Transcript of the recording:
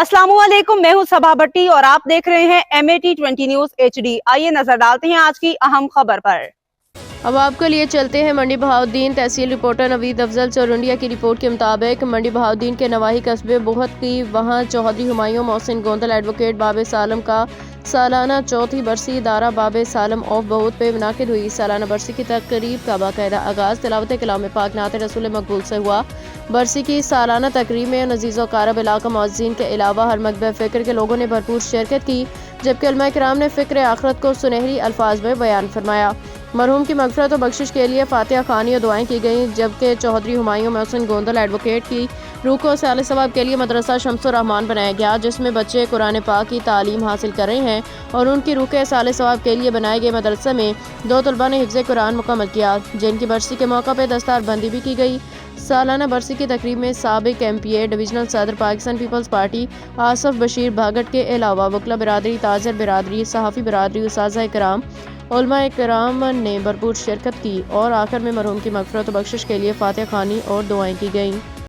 अस्सलाम वालेकुम, मैं हूं सबा भट्टी और आप देख रहे हैं MAT20 न्यूज HD। आइए नजर डालते हैं आज की अहम खबर पर। अब आपके लिए चलते हैं मंडी बहाउद्दीन। तहसील रिपोर्टर नवीद अफजल चौरुंडिया की रिपोर्ट के मुताबिक मंडी बहाउद्दीन के नवाही कस्बे बहुत की वहां चौधरी हुमायूं मोहसिन गोंदल एडवोकेट बाबे सालम का सालाना चौथी बरसी इदारा बाबे सालम ऑफ बहुत पे मुनाकिद हुई। सालाना बरसी की तकरीब का बाकायदा आगाज तिलावत कलाम पाक नात रसूल मकबूल से हुआ। बरसी की सालाना तकरीब में नजीज़ कारब इलाका मुअज्जिन के अलावा हर मकतब फ़िक्र के लोगों ने भरपूर शिरकत की, जबकि उलमा किराम ने फ़िक्र आखिरत को सुनहरी अल्फाज में बयान फरमाया। मरहूम की मगफरत और बख्शिश के लिए फातिहा खानी और दुआएं की गईं, जबकि चौधरी हुमायूं मोहसिन गोंदल एडवोकेट की रूह को साले सवाब के लिए मदरसा शम्सुर रहमान बनाया गया, जिसमें बच्चे कुरान पाक की तालीम हासिल कर रहे हैं और उनकी रूह के साले सवाब के लिए बनाए गए मदरसे में 2 तलबा ने हिफ्ज़ कुरान मुकम्मल किया, जिनकी बरसी के मौका पर दस्तार बंदी भी की गई। सालाना बरसी की तकरीब में साबिक MPA डिविजनल सदर पाकिस्तान पीपल्स पार्टी आसफ बशीर भागट के अलावा वकला बिरादरी, ताजर बिरादरी, सहाफ़ी बिरादरी, उस्ताज़ इकराम, उलमा किराम ने भरपूर शिरकत की और आखिर में मरहूम की मगफरत और बख्शिश के लिए फातिहा खानी और दुआएं की गईं।